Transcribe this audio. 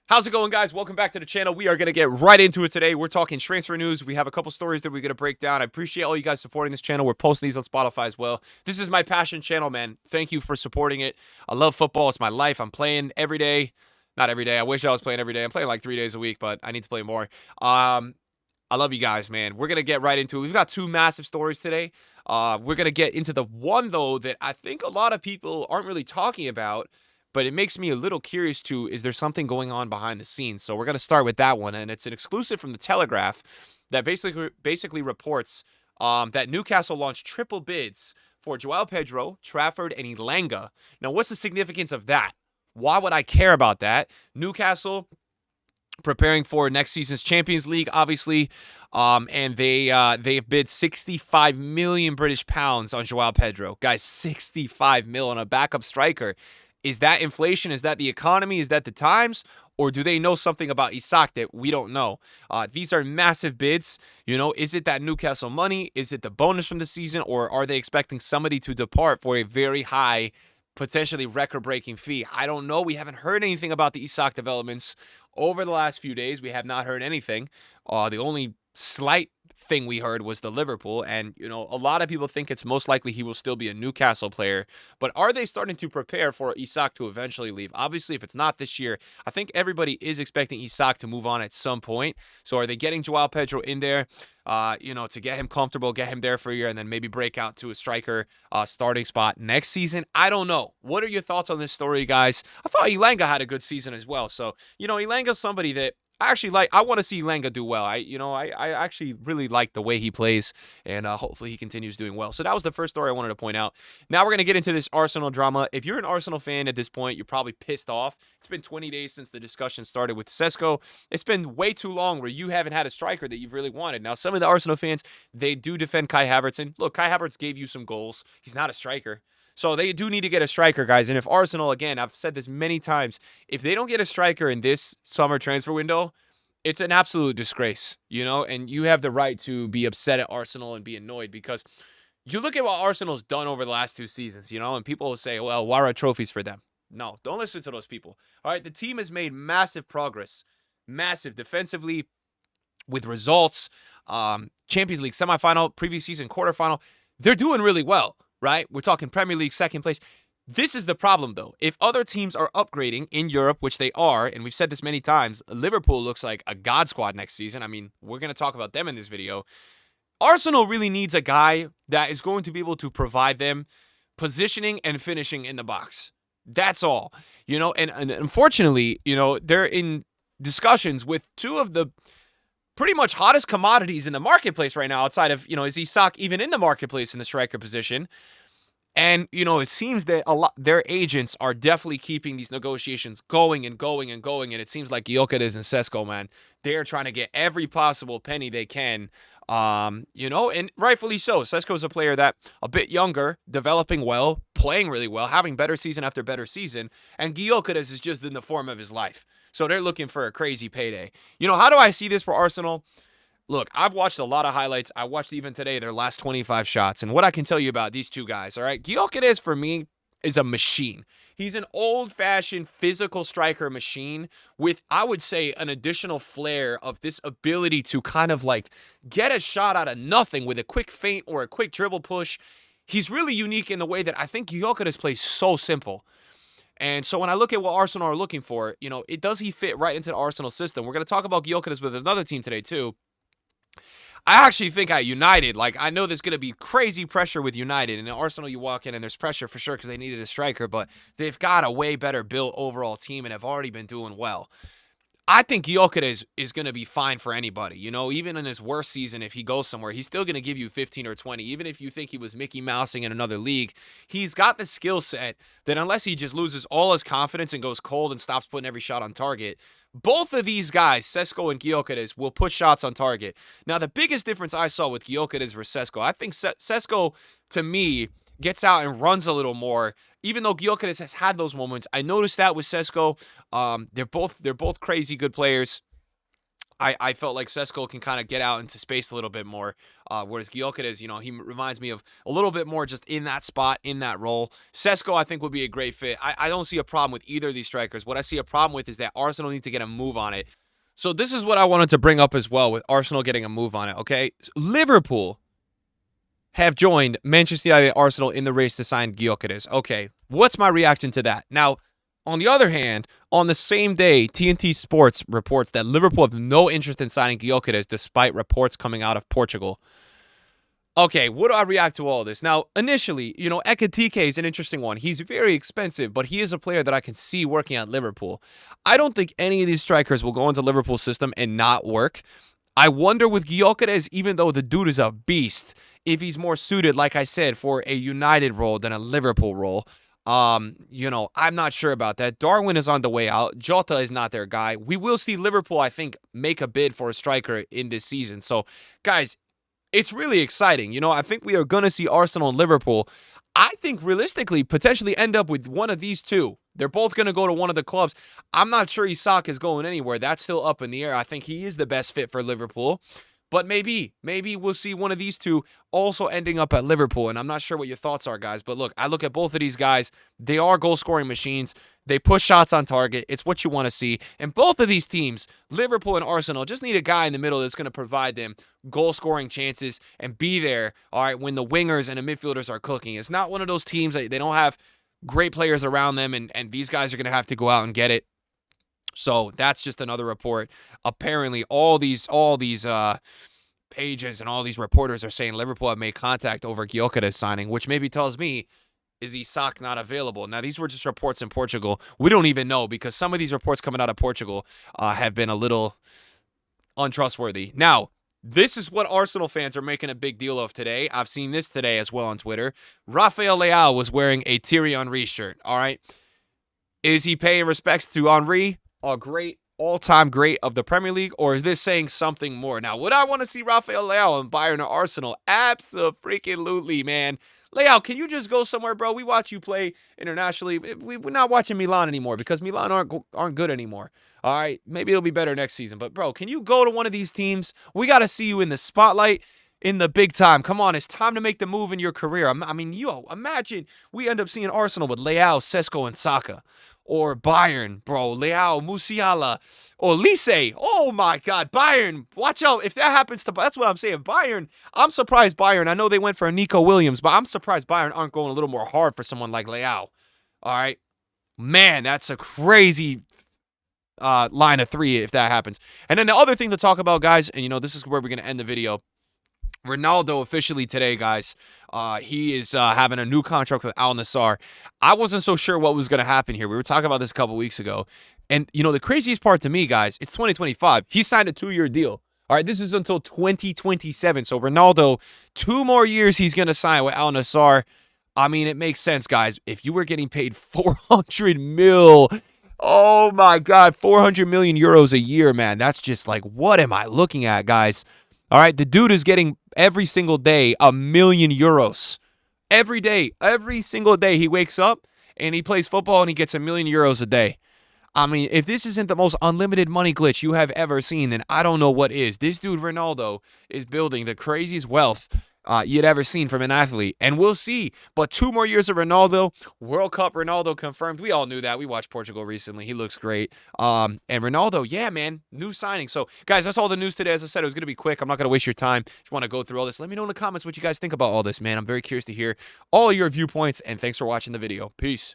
How's it going, guys? Welcome back to the channel. We are going to get right into it today. We're talking transfer news. We have a couple stories that we're going to break down. I appreciate all you guys supporting this channel. We're posting these on Spotify as well. This is my passion channel, man. Thank you for supporting it. I love football. It's my life. I'm playing every day. Not every day. I wish I was playing every day. I'm playing like 3 days a week, but I need to play more. I love you guys, man. We're going to get right into it. We've got two massive stories today. We're going to get into the one, though, that I think a lot of people aren't really talking about, but it makes me a little curious too. Is there something going on behind the scenes? So we're going to start with that one, and it's an exclusive from the Telegraph that basically reports that Newcastle launched triple bids for Joao Pedro, Trafford, and Elanga. Now, what's the significance of that? Why would I care about that? Newcastle preparing for next season's Champions League, obviously, and they've bid 65 million British pounds on Joao Pedro. Guys, 65 mil on a backup striker. Is that inflation? Is that the economy? Is that the times? Or do they know something about Isak that we don't know? These are massive bids. You know, is it that Newcastle money? Is it the bonus from the season? Or are they expecting somebody to depart for a very high, potentially record-breaking fee? I don't know. We haven't heard anything about the Isak developments over the last few days. We have not heard anything. The only slight thing we heard was the Liverpool, and you know, a lot of people think it's most likely he will still be a Newcastle player. But are they starting to prepare for Isak to eventually leave? Obviously, if it's not this year, I think everybody is expecting Isak to move on at some point. So are they getting Joao Pedro in there, you know, to get him comfortable, get him there for a year, and then maybe break out to a striker starting spot next season? I don't know. What are your thoughts on this story, guys? I thought Elanga had a good season as well. So, you know, Elanga's somebody that I actually like. I want to see Elanga do well. I actually really like the way he plays, and hopefully he continues doing well. So that was the first story I wanted to point out. Now we're going to get into this Arsenal drama. If you're an Arsenal fan at this point, you're probably pissed off. It's been 20 days since the discussion started with Sesko. It's been way too long where you haven't had a striker that you've really wanted. Now, some of the Arsenal fans, they do defend Kai Havertz. And look, Kai Havertz gave you some goals. He's not a striker. So they do need to get a striker, guys. And if Arsenal, again, I've said this many times, if they don't get a striker in this summer transfer window, it's an absolute disgrace, you know, and you have the right to be upset at Arsenal and be annoyed because you look at what Arsenal's done over the last 2 seasons, you know, and people will say, well, why are trophies for them? No, don't listen to those people. All right, the team has made massive progress, massive defensively with results, Champions League semifinal, previous season quarterfinal. They're doing really well, right? We're talking Premier League second place. This is the problem, though. If other teams are upgrading in Europe, which they are, and we've said this many times, Liverpool looks like a god squad next season. I mean, we're going to talk about them in this video. Arsenal really needs a guy that is going to be able to provide them positioning and finishing in the box. That's all. You know, and unfortunately, you know, they're in discussions with two of the pretty much hottest commodities in the marketplace right now outside of, you know, is Isak even in the marketplace in the striker position? And, you know, it seems that their agents are definitely keeping these negotiations going and going and going. And it seems like Gyokeres and Sesko, man, they're trying to get every possible penny they can, you know, and rightfully so. Sesko is a player that a bit younger, developing well, playing really well, having better season after better season. And Gyokeres is just in the form of his life. So they're looking for a crazy payday. You know, how do I see this for Arsenal? Look, I've watched a lot of highlights. I watched even today their last 25 shots. And what I can tell you about these two guys, all right? Gyokeres, for me, is a machine. He's an old-fashioned physical striker machine with, I would say, an additional flair of this ability to kind of like get a shot out of nothing with a quick feint or a quick dribble push. He's really unique in the way that I think Gyokeres plays so simple. And so when I look at what Arsenal are looking for, you know, does he fit right into the Arsenal system? We're going to talk about Gyokeres with another team today, too. I actually think at United, like, I know there's going to be crazy pressure with United. And in Arsenal, you walk in and there's pressure for sure because they needed a striker. But they've got a way better built overall team and have already been doing well. I think Gyokeres is going to be fine for anybody. You know, even in his worst season, if he goes somewhere, he's still going to give you 15 or 20. Even if you think he was Mickey Mousing in another league, he's got the skill set that unless he just loses all his confidence and goes cold and stops putting every shot on target, both of these guys, Sesko and Gyokeres, will put shots on target. Now, the biggest difference I saw with Gyokeres versus Sesko, I think Sesko, to me, gets out and runs a little more. Even though Gyokeres has had those moments, I noticed that with Sesko. They're both crazy good players. I felt like Sesko can kind of get out into space a little bit more, whereas Gyokeres, he reminds me of a little bit more just in that spot, in that role. Sesko, I think, would be a great fit. I don't see a problem with either of these strikers. What I see a problem with is that Arsenal need to get a move on it. So this is what I wanted to bring up as well with Arsenal getting a move on it, okay? Liverpool have joined Manchester United and Arsenal in the race to sign Gyokeres. Okay, what's my reaction to that? Now, on the other hand, on the same day, TNT Sports reports that Liverpool have no interest in signing Gyokeres despite reports coming out of Portugal. Okay, what do I react to all this? Now, initially, Ekitike is an interesting one. He's very expensive, but he is a player that I can see working at Liverpool. I don't think any of these strikers will go into Liverpool's system and not work. I wonder with Gyokeres, even though the dude is a beast, if he's more suited, like I said, for a United role than a Liverpool role. I'm not sure about that. Darwin is on the way out. Jota is not their guy. We will see Liverpool, I think, make a bid for a striker in this season. So, guys, it's really exciting. I think we are going to see Arsenal and Liverpool, I think realistically, potentially end up with one of these two. They're both going to go to one of the clubs. I'm not sure Isak is going anywhere. That's still up in the air. I think he is the best fit for Liverpool. But maybe we'll see one of these two also ending up at Liverpool. And I'm not sure what your thoughts are, guys. But look, I look at both of these guys. They are goal-scoring machines. They push shots on target. It's what you want to see. And both of these teams, Liverpool and Arsenal, just need a guy in the middle that's going to provide them goal-scoring chances and be there, all right, when the wingers and the midfielders are cooking. It's not one of those teams that they don't have great players around them, and these guys are going to have to go out and get it. So that's just another report. Apparently, all these pages and all these reporters are saying Liverpool have made contact over Gyokeres signing, which maybe tells me, is Isak not available? Now, these were just reports in Portugal. We don't even know because some of these reports coming out of Portugal have been a little untrustworthy. Now, this is what Arsenal fans are making a big deal of today. I've seen this today as well on Twitter. Rafael Leão was wearing a Thierry Henry shirt, all right? Is he paying respects to Henry, a great all-time great of the Premier League, or is this saying something more? Now, would I want to see Rafael Leão in Bayern or Arsenal? Absolutely, man. Leão, can you just go somewhere, bro? We watch you play internationally. We're not watching Milan anymore because Milan aren't good anymore. All right, maybe it'll be better next season. But, bro, can you go to one of these teams? We got to see you in the spotlight in the big time. Come on, it's time to make the move in your career. I mean, imagine we end up seeing Arsenal with Leão, Sesko, and Saka. Or Bayern, bro, Leão, Musiala, or Lise. Oh, my God, Bayern. Watch out. If that happens to... That's what I'm saying. Bayern, I'm surprised Bayern. I know they went for Nico Williams, but I'm surprised Bayern aren't going a little more hard for someone like Leão. All right? Man, that's a crazy line of three if that happens. And then the other thing to talk about, guys, and, this is where we're going to end the video. Ronaldo officially today, guys. He is having a new contract with Al Nassr. I wasn't so sure what was going to happen here. We were talking about this a couple weeks ago. And, the craziest part to me, guys, it's 2025. He signed a 2-year deal. All right, this is until 2027. So Ronaldo, 2 more years he's going to sign with Al Nassr. I mean, it makes sense, guys. If you were getting paid 400 mil, oh, my God, 400 million euros a year, man. That's just like, what am I looking at, guys? All right, the dude is getting every single day €1 million. Every day, every single day he wakes up and he plays football and he gets €1 million a day. I mean, if this isn't the most unlimited money glitch you have ever seen, then I don't know what is. This dude, Ronaldo, is building the craziest wealth you'd ever seen from an athlete. And we'll see. But 2 more years of Ronaldo. World Cup Ronaldo confirmed. We all knew that. We watched Portugal recently. He looks great. And Ronaldo, yeah, man, new signing. So, guys, that's all the news today. As I said, it was going to be quick. I'm not going to waste your time. If you want to go through all this, let me know in the comments what you guys think about all this, man. I'm very curious to hear all your viewpoints. And thanks for watching the video. Peace.